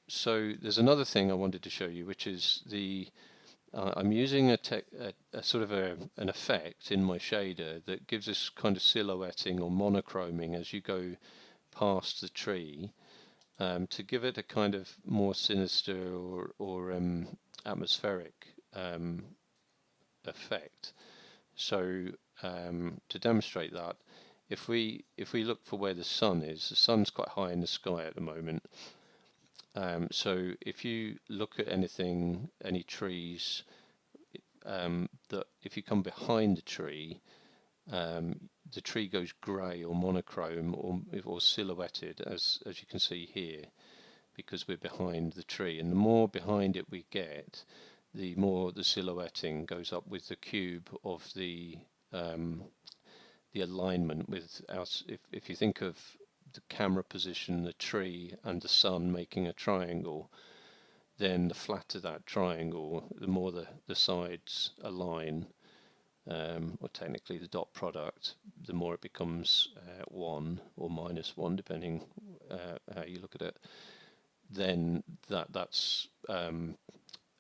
So there's another thing I wanted to show you, which is I'm using a sort of an effect in my shader that gives us kind of silhouetting or monochroming as you go past the tree, to give it a kind of more sinister or atmospheric effect. So to demonstrate that, if we look for where the sun is, the sun's quite high in the sky at the moment. So if you look at any trees, that if you come behind the tree goes grey or monochrome or silhouetted, as you can see here, because we're behind the tree. And the more behind it we get, the more the silhouetting goes up with the cube of the alignment with our. If you think of the camera position, the tree and the sun making a triangle, then the flatter that triangle, the more the sides align, or technically the dot product, the more it becomes 1 or -1, depending how you look at it. Then that's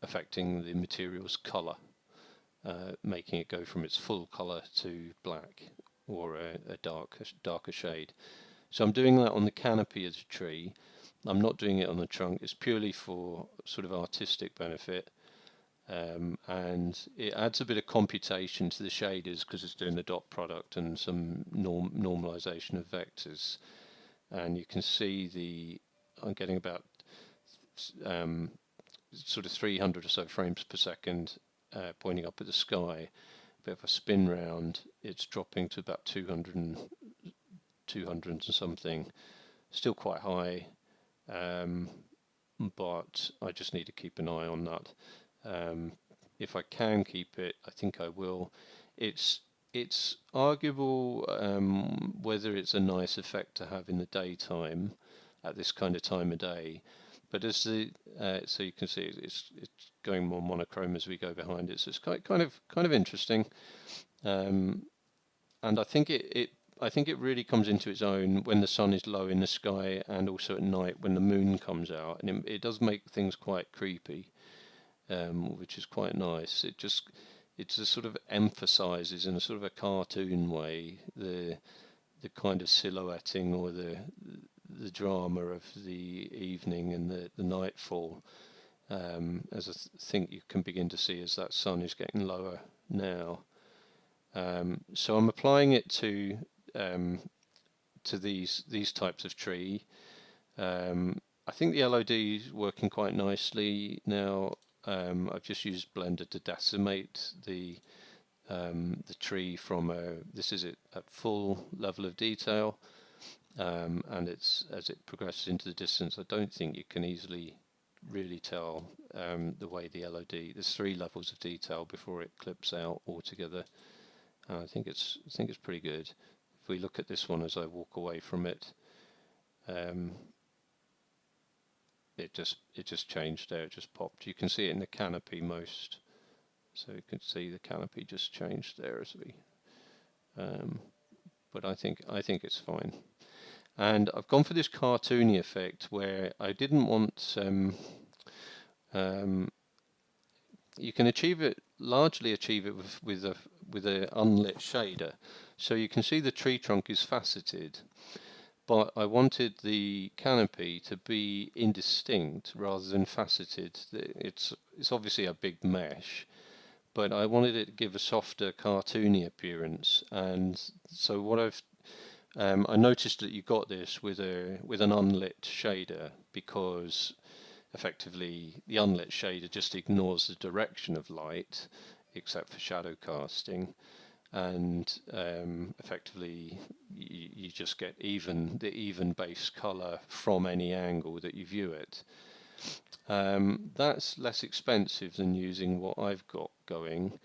affecting the material's colour, making it go from its full colour to black or a darker shade. So I'm doing that on the canopy of the tree. I'm not doing it on the trunk. It's purely for sort of artistic benefit, and it adds a bit of computation to the shaders because it's doing the dot product and some normalization of vectors. And you can see I'm getting about sort of 300 or so frames per second, pointing up at the sky. But if I spin round, it's dropping to about 200 and something. Still quite high, but I just need to keep an eye on that. If I can keep it, I think I will. It's arguable whether it's a nice effect to have in the daytime at this kind of time of day. But as so you can see, it's going more monochrome as we go behind it. So it's kind of interesting, and I think it really comes into its own when the sun is low in the sky, and also at night when the moon comes out, and it does make things quite creepy, which is quite nice. It just sort of emphasizes in a sort of a cartoon way the kind of silhouetting or the drama of the evening and the nightfall, as I think you can begin to see as that sun is getting lower now. So I'm applying it to these types of tree. I think the LOD is working quite nicely now. I've just used Blender to decimate the tree from this is it at full level of detail, and it's as it progresses into the distance. I don't think you can easily really tell the way the LOD. There's 3 levels of detail before it clips out altogether. I think it's pretty good. If we look at this one as I walk away from it, it just changed there. It just popped. You can see it in the canopy most. So you can see the canopy just changed there as we. But I think it's fine. And I've gone for this cartoony effect where I didn't want. You can largely achieve it with a unlit shader. So you can see the tree trunk is faceted, but I wanted the canopy to be indistinct rather than faceted. It's obviously a big mesh, but I wanted it to give a softer, cartoony appearance. And so what I noticed that you got this with an unlit shader, because effectively the unlit shader just ignores the direction of light, except for shadow casting, and effectively you just get the even base color from any angle that you view it. That's less expensive than using what I've got going.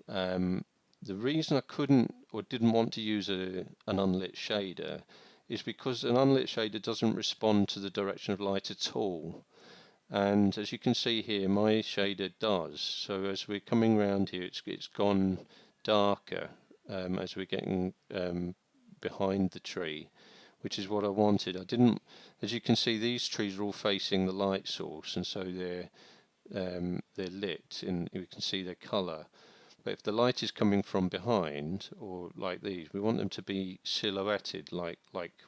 The reason I couldn't or didn't want to use an unlit shader is because an unlit shader doesn't respond to the direction of light at all. And as you can see here, my shader does. So as we're coming around here, it's gone darker as we're getting behind the tree, which is what I wanted. I didn't, as you can see, these trees are all facing the light source, and so they're lit, and you can see their colour. But if the light is coming from behind, or like these, we want them to be silhouetted, like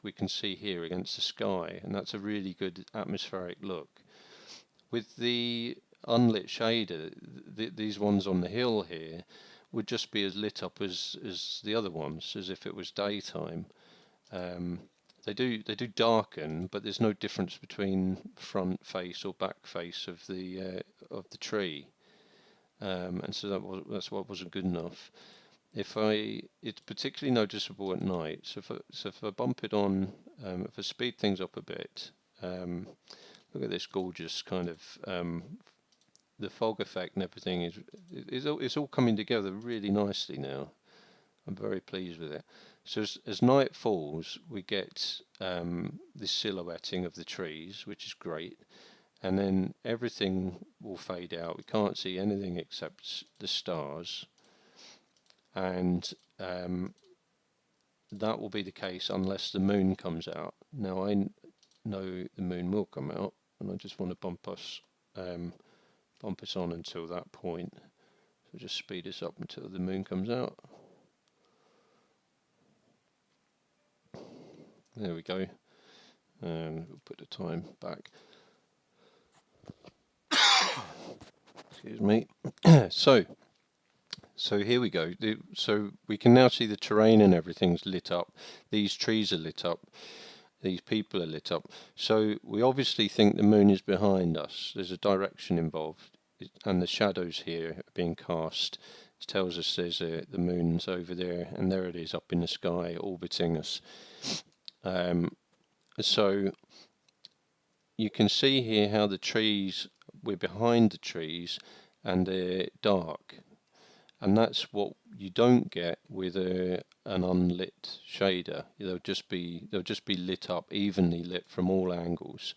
we can see here against the sky, and that's a really good atmospheric look. With the unlit shader, these ones on the hill here would just be as lit up as the other ones, as if it was daytime. They do darken, but there's no difference between front face or back face of the tree. And so that's what wasn't good enough. It's particularly noticeable at night. So if I bump it on, if I speed things up a bit, look at this gorgeous kind of the fog effect and everything is all coming together really nicely now. I'm very pleased with it. So as night falls, we get this silhouetting of the trees, which is great. And then everything will fade out. We can't see anything except the stars. And that will be the case unless the moon comes out. Now I know the moon will come out, and I just want to bump us on until that point. So just speed us up until the moon comes out. There we go. And we'll put the time back. Excuse me. So here we go. So we can now see the terrain and everything's lit up. These trees are lit up. These people are lit up. So we obviously think the moon is behind us. There's a direction involved, and the shadows here are being cast. It tells us the moon's over there, and there it is up in the sky, orbiting us. So you can see here how the trees, we're behind the trees, and they're dark. And that's what you don't get with an unlit shader. They'll just be lit up, evenly lit from all angles.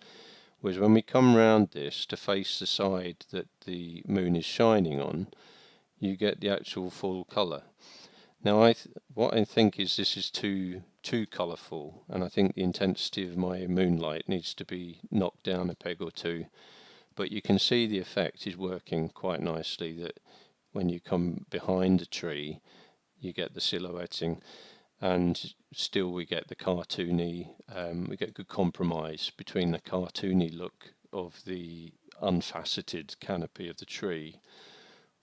Whereas when we come round this to face the side that the moon is shining on, you get the actual full colour. Now what I think is this is too colourful, and I think the intensity of my moonlight needs to be knocked down a peg or two. But you can see the effect is working quite nicely, that when you come behind a tree you get the silhouetting, and still we get the cartoony, we get good compromise between the cartoony look of the unfaceted canopy of the tree,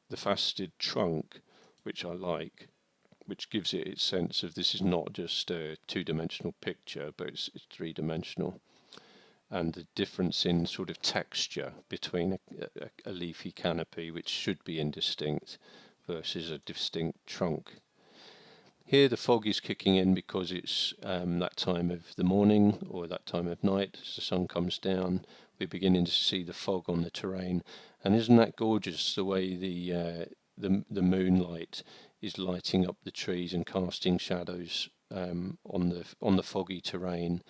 the faceted trunk, which I like, which gives it its sense of this is not just a two-dimensional picture, but it's three-dimensional. And the difference in sort of texture between a leafy canopy, which should be indistinct, versus a distinct trunk. Here the fog is kicking in because it's that time of the morning or that time of night. As the sun comes down, we're beginning to see the fog on the terrain. And isn't that gorgeous, the way the moonlight is lighting up the trees and casting shadows on the foggy terrain,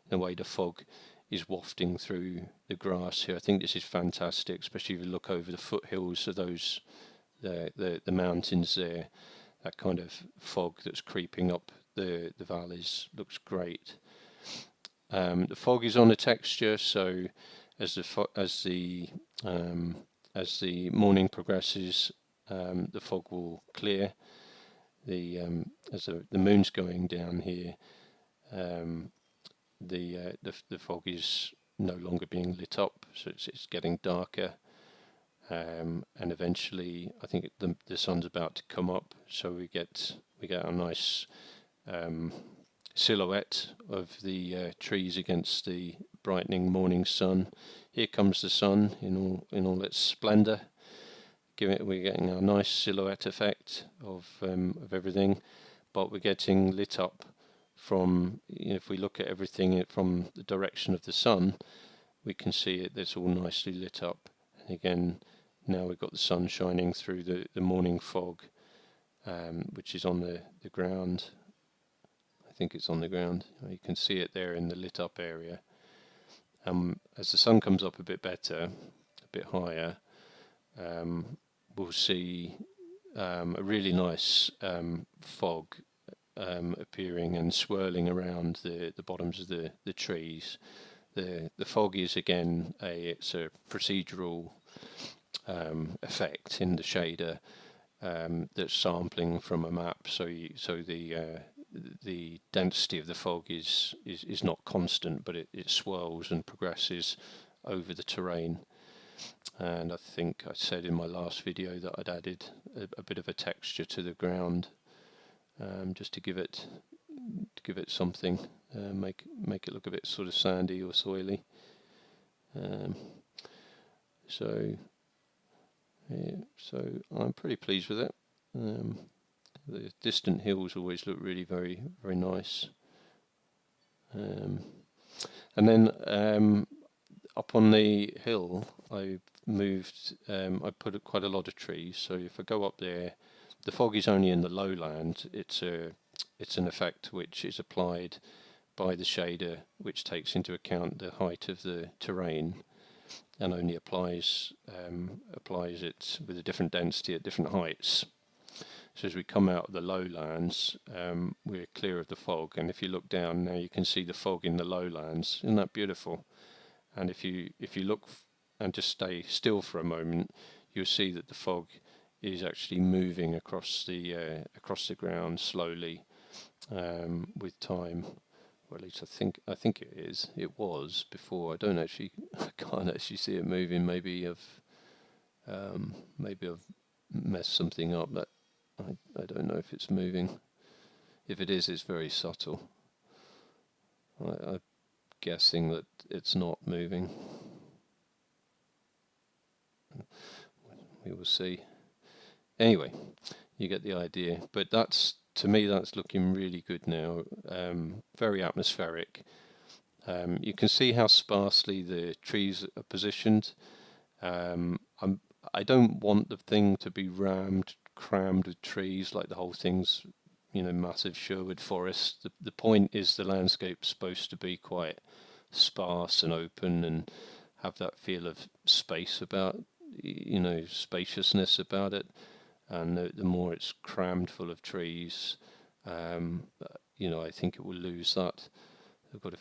the way the fog is wafting through the grass here. I think this is fantastic, especially if you look over the foothills of those the mountains there. That kind of fog that's creeping up the valleys looks great. The fog is on a texture, so as the morning progresses, the fog will clear. As the moon's going down here, the fog is no longer being lit up, so it's getting darker, and eventually I think the sun's about to come up, so we get a nice silhouette of the trees against the brightening morning sun. Here comes the sun in all its splendour. We're getting a nice silhouette effect of everything, but we're getting lit up from, if we look at everything from the direction of the sun, we can see it's all nicely lit up. And again, now we've got the sun shining through the morning fog, which is on the ground. I think it's on the ground. You can see it there in the lit up area. As the sun comes up a bit better, a bit higher, we'll see a really nice fog appearing and swirling around the bottoms of the trees. The fog is again it's a procedural effect in the shader that's sampling from a map. So the density of the fog is not constant, but it swirls and progresses over the terrain. And I think I said in my last video that I'd added a bit of a texture to the ground, just to give it something, make it look a bit sort of sandy or soily. So I'm pretty pleased with it. The distant hills always look really very nice. And then up on the hill I moved, I put quite a lot of trees, so if I go up there, the fog is only in the lowland. It's an effect which is applied by the shader, which takes into account the height of the terrain and only applies it with a different density at different heights. So as we come out of the lowlands, we're clear of the fog, and if you look down now, you can see the fog in the lowlands. Isn't that beautiful? And if you look and just stay still for a moment, you'll see that the fog is actually moving across the ground slowly with time. Or at least I think it is. It was before. I can't actually see it moving. Maybe I've messed something up. That I don't know if it's moving. If it is, it's very subtle. I'm guessing that it's not moving. We will see. Anyway, you get the idea. But to me, that's looking really good now. Very atmospheric. You can see how sparsely the trees are positioned. I don't want the thing to be crammed with trees, like the whole thing's, massive Sherwood forest. The point is the landscape's supposed to be quite sparse and open and have that feel of space about, spaciousness about it. And the more it's crammed full of trees, I think it will lose that. I've got a